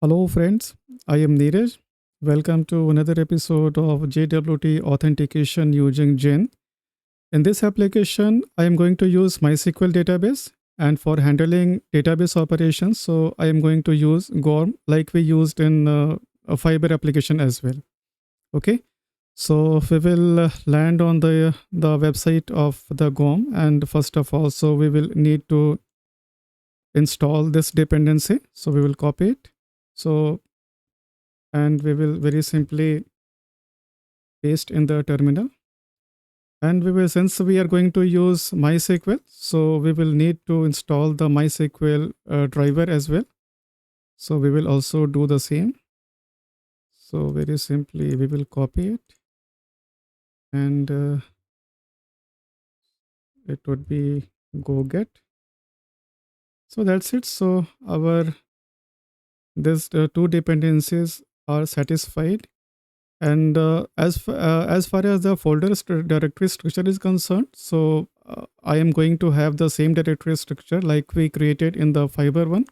Hello, friends. I am Neeraj. Welcome to another episode of Jwt Authentication using Gen. In this application, I am going to use MySQL database, and for handling database operations, so I am going to use GORM like we used in a Fiber application as well. Okay. So we will land on the website of the GORM, and first of all, so we will need to install this dependency. So we will copy it. So and we will very simply paste in the terminal, and we will, since we are going to use MySQL, so we will need to install the MySQL driver as well. So we will also do the same. So very simply we will copy it, and it would be go get. So that's it. So our this two dependencies are satisfied. And as far as the directory structure is concerned, so I am going to have the same directory structure like we created in the Fiber one.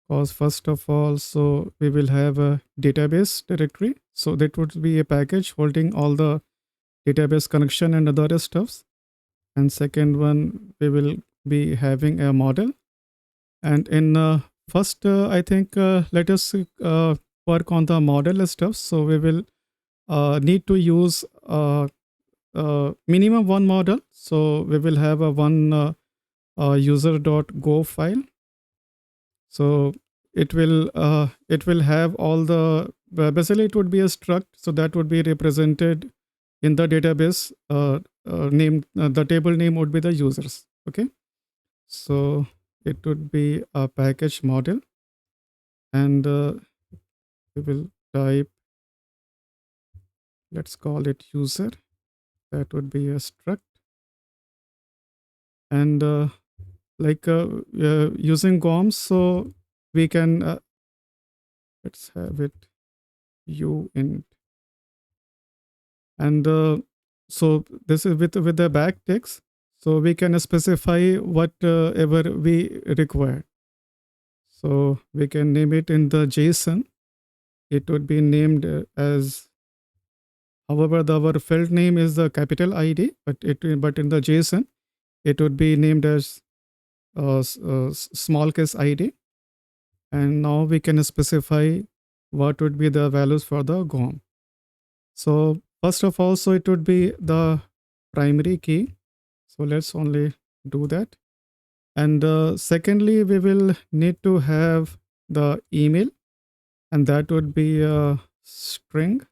Because first of all, so we will have a database directory. So that would be a package holding all the database connection and other stuffs. And second one, we will be having a model. And in first, I think let us work on the model stuff. So we will need to use minimum one model. So we will have a one user.go file. So it will have all the basically it would be a struct. So that would be represented in the database name. The table name would be the users. Okay. So it would be a package model, and we will type. Let's call it user. That would be a struct, and like using GOMS, so we can let's have it u int, and so this is with the backticks, so we can specify whatever we require. So we can name it in the JSON. It would be named as, however, our field name is the capital ID, but in the JSON it would be named as small case ID. And now we can specify what would be the values for the GOM. So first of all, so it would be the primary key. So let's only do that. And secondly, we will need to have the email, and that would be a string.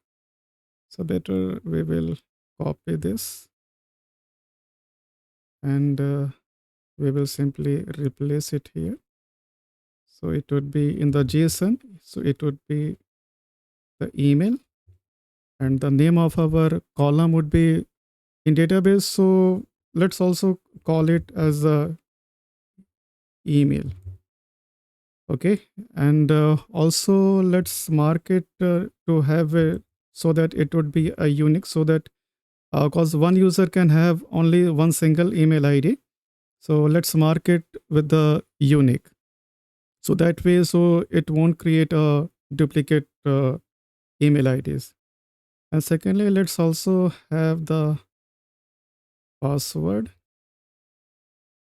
So better we will copy this, and we will simply replace it here. So it would be in the JSON. So it would be the email, and the name of our column would be in database. So let's also call it as a email. Okay. And also let's mark it to have a, so that it would be a unique, so that because one user can have only one single email ID. So let's mark it with the unique. So that way, so it won't create a duplicate email IDs. And secondly, let's also have the password,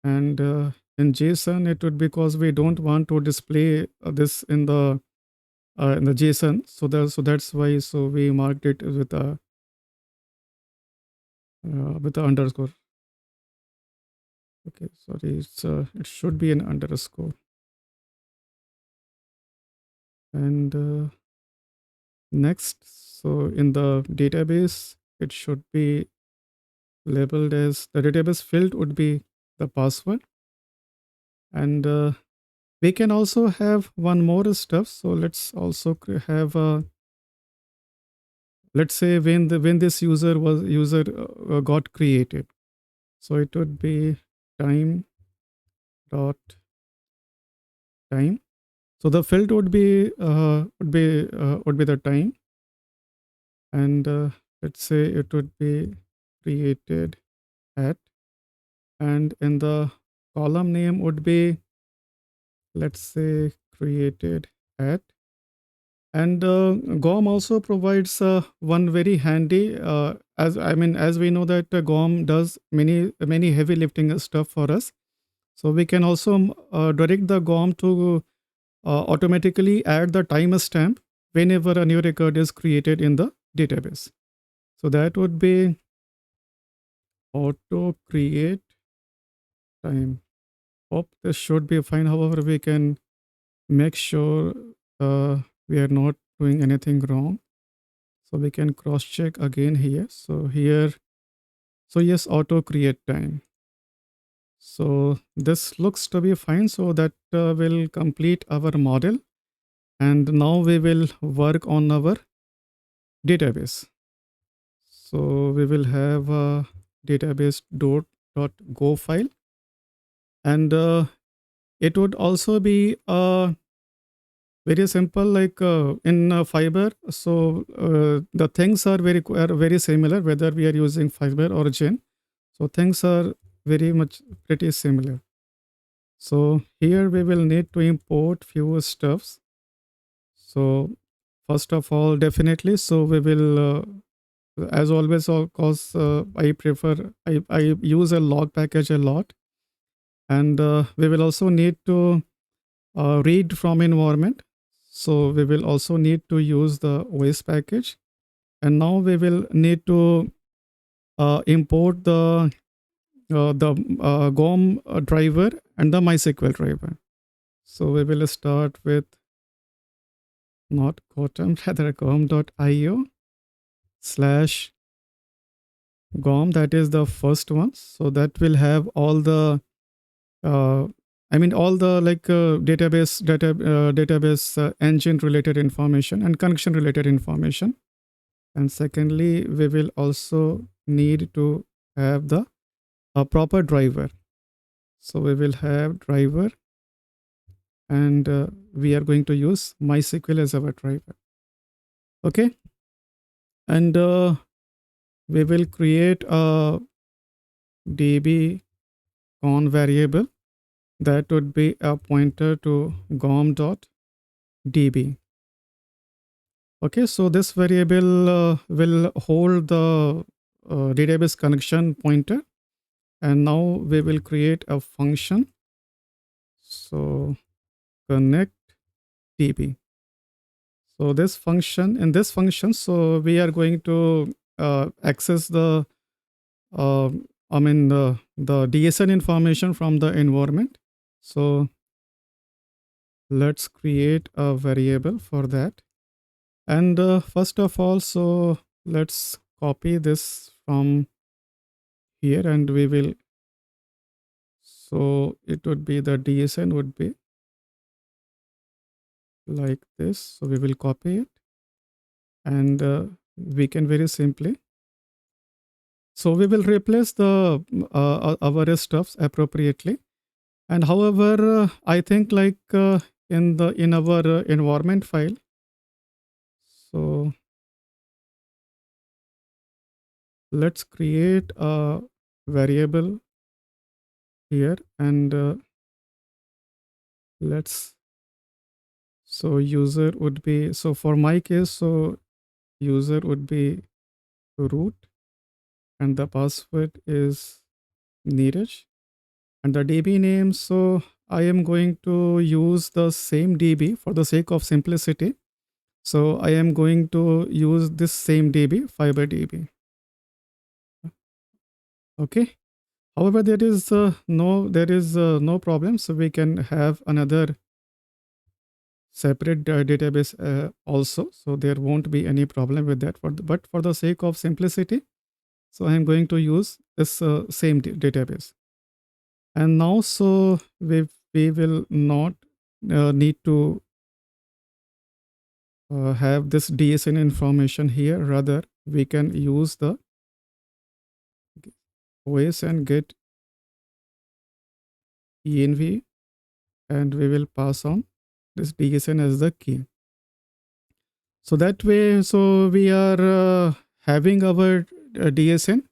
and in JSON it would, because we don't want to display this in the JSON, so that's why so we marked it with the underscore. Okay, sorry, it should be an underscore. And next, so in the database it should be labeled as, the database field would be the password. And we can also have one more stuff. So let's also have a, let's say when this user got created. So it would be time dot time. So the field would be the time, and let's say it would be created at, and in the column name would be, let's say, created at, And GOM also provides one very handy, as we know that GOM does many heavy lifting stuff for us. So we can also direct the GOM to automatically add the timestamp whenever a new record is created in the database. So that would be auto create time. Hope this should be fine. However, we can make sure we are not doing anything wrong. So we can cross check again here. So here, so yes, auto create time. So this looks to be fine. So that will complete our model. And now we will work on our database. So we will have a database .go file, and it would also be very simple, like in Fiber. So the things are very similar, whether we are using Fiber or Gen. So things are very much pretty similar. So here we will need to import few stuffs. So first of all, definitely, so we will as always, of course, I use a log package a lot, and we will also need to read from environment. So we will also need to use the OS package, and now we will need to import the GOM driver and the MySQL driver. So we will start with not Gotem, rather gom.io slash GOM. That is the first one. So that will have all the all the like database engine related information and connection related information. And secondly, we will also need to have the proper driver. So we will have driver, and we are going to use MySQL as our driver. Okay. And we will create a db con variable that would be a pointer to gom.db. Okay, so this variable will hold the database connection pointer, and now we will create a function. So connect db. So in this function, so we are going to access the the DSN information from the environment. So let's create a variable for that. And first of all, so let's copy this from here, and we will, so it would be the DSN would be like this. So we will copy it, and we can very simply, so we will replace the our stuffs appropriately. And however, I think like in our environment file, so let's create a variable here, and let's, so user would be, so for my case, so user would be root, and the password is Neeraj, and the DB name, so I am going to use the same DB for the sake of simplicity. So I am going to use this same DB, Fiber DB. Okay. However, there is no problem. So we can have another separate database also. So there won't be any problem with that. But for the sake of simplicity, so I am going to use this same database. And now, so we will not need to have this DSN information here. Rather, we can use the OS and get env, and we will pass on this DSN as the key. So that way, so we are having our DSN,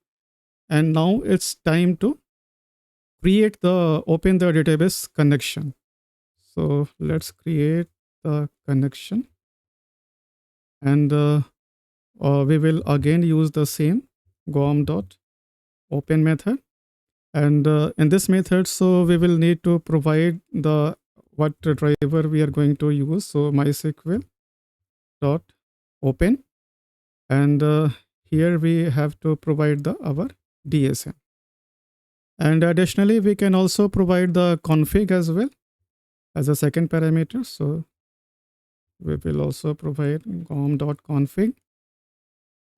and now it's time to open the database connection. So let's create the connection. And we will again use the same gom.open method. And in this method, so we will need to provide the what driver we are going to use. So MySql dot open, and here we have to provide the our DSM. And additionally, we can also provide the config as well as a second parameter. So we will also provide gom.config,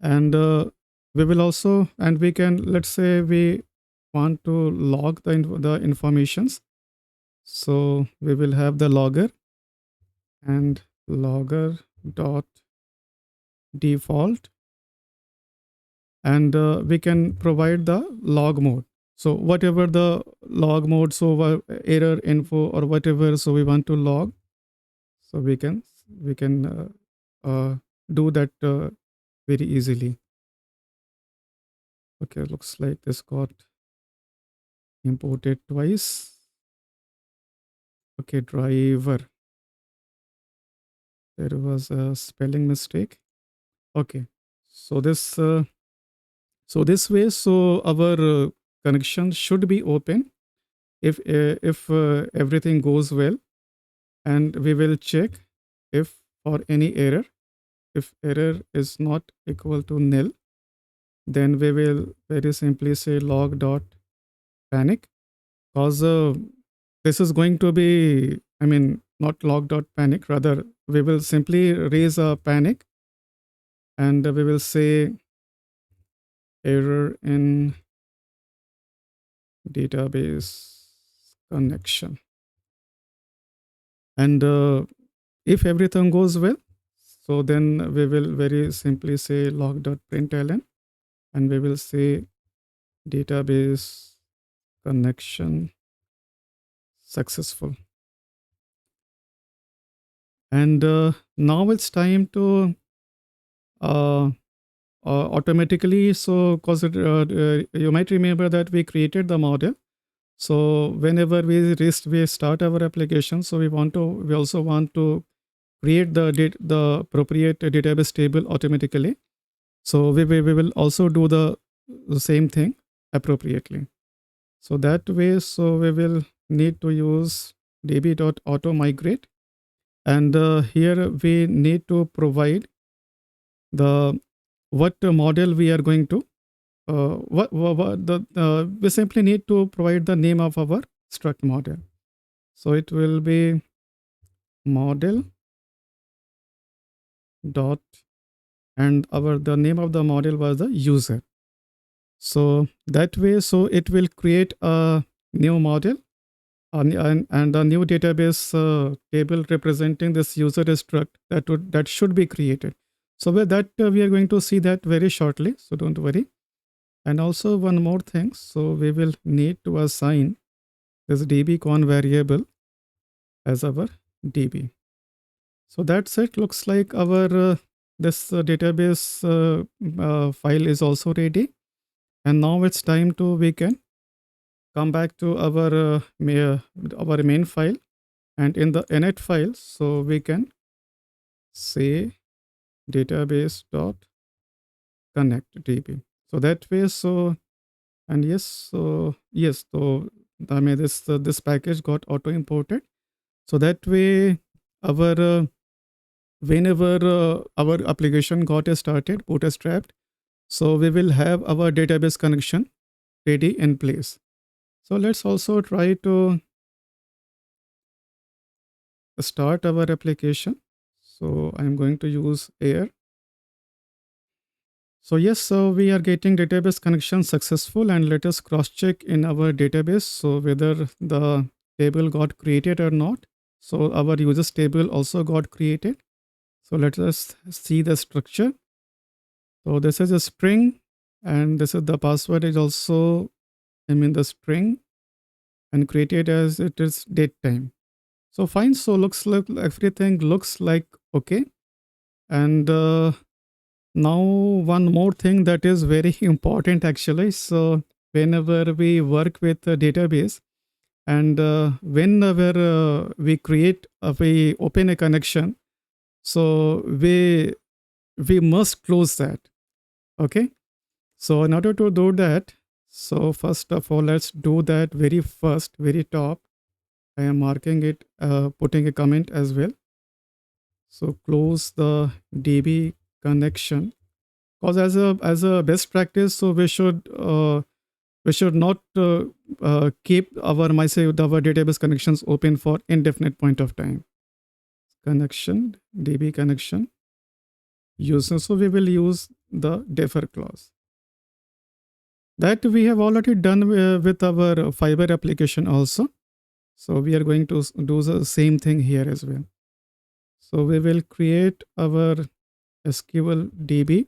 and we will also, and we can, let's say we want to log the informations. So we will have the logger and logger dot default, and we can provide the log mode. So whatever the log mode, so error info or whatever, so we want to log, so we can do that very easily. Okay, looks like this got imported twice. Okay, driver, there was a spelling mistake. Okay, so this way, so our connection should be open if everything goes well, and we will check if for any error. If error is not equal to nil, then we will very simply say log dot panic, because this is going to be, I mean, not log dot panic, rather we will simply raise a panic, and we will say error in database connection. And if everything goes well, so then we will very simply say log.println, and we will say database connection successful. And now it's time to automatically, so because you might remember that we created the model. So whenever we start our application, so we also want to create the appropriate database table automatically. So we will also do the same thing appropriately. So that way, so we will need to use db.automigrate, and here we need to provide the what model we are going to we simply need to provide the name of our struct model. So it will be model dot, and the name of the model was the user. So that way, so it will create a new model and a new database table representing this user struct that should be created. So with that, we are going to see that very shortly, so don't worry. And also one more thing, so we will need to assign this dbcon variable as our db. So that's it. Looks like our this database file is also ready, and now it's time to we can come back to our main file, and in the init file, so we can say database dot connect db. So that way, so and yes, so I mean this package got auto imported. So that way, our whenever our application got started, bootstrapped, so we will have our database connection ready in place. So let's also try to start our application. So I'm going to use air. So yes, so we are getting database connection successful, and let us cross check in our database, so whether the table got created or not. So our users table also got created. So let us see the structure. So this is a string, and this is the password is also, I mean, the string, and created as it is date time. So fine. So looks like everything looks like okay. And now one more thing that is very important actually. So whenever we work with a database, and whenever we open a connection, so we we must close that. Okay. So in order to do that, so first of all, let's do that very first, very top. I am marking it, putting a comment as well. So close the DB connection, because as a best practice, so we should not keep our our database connections open for indefinite point of time. Connection, DB connection, user. So we will use the defer clause. That we have already done with our Fiber application also. So we are going to do the same thing here as well. So we will create our SQL DB.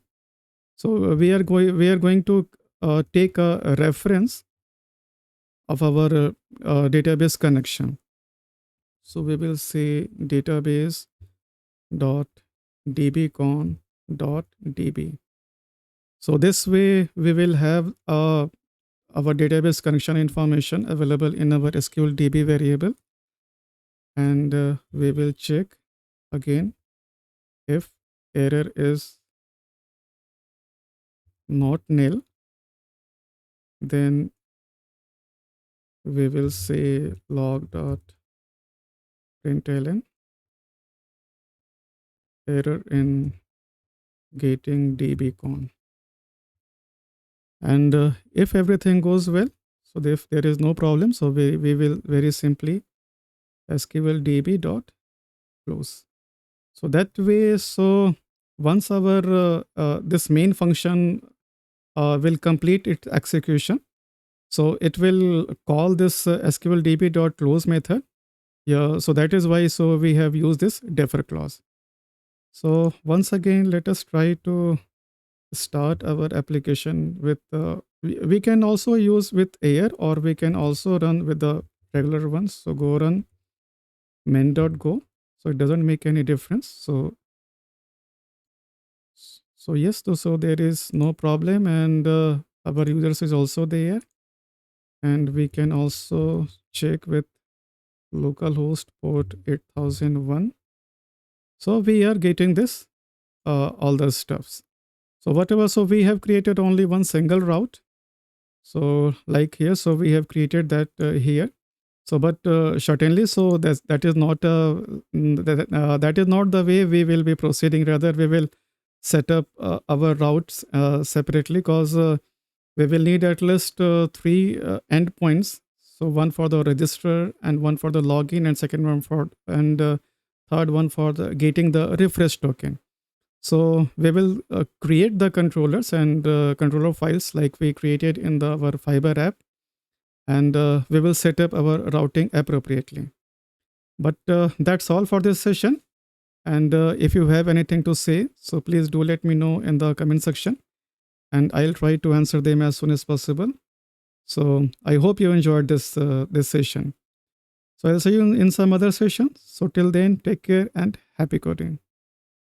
So we are going to take a reference of our database connection. So we will say database dot dbcon.db. So this way we will have our database connection information available in our SQL DB variable, and we will check again if error is not nil, then we will say log.println error in getting dbcon. And if everything goes well, so if there is no problem, so we will very simply SQL DB dot close. So that way, so once our this main function will complete its execution, so it will call this SQL DB dot close method. Yeah, so that is why so we have used this defer clause. So once again, let us try to start our application with we can also use with air, or we can also run with the regular ones. So go run main.go. So it doesn't make any difference. So yes, so there is no problem, and our users is also there, and we can also check with localhost port 8001. So we are getting this all the stuffs. So whatever, so we have created only one single route. So like here, so we have created that here. So but certainly, so that is not that is not the way we will be proceeding. Rather, we will set up our routes separately, because we will need at least 3 endpoints. So one for the register, and one for the login, and second one for, and third one for the getting the refresh token. So we will create the controllers and controller files like we created in our Fiber app, and we will set up our routing appropriately. But that's all for this session. And if you have anything to say, so please do let me know in the comment section, and I'll try to answer them as soon as possible. So I hope you enjoyed this session. So I'll see you in some other session. So till then, take care and happy coding.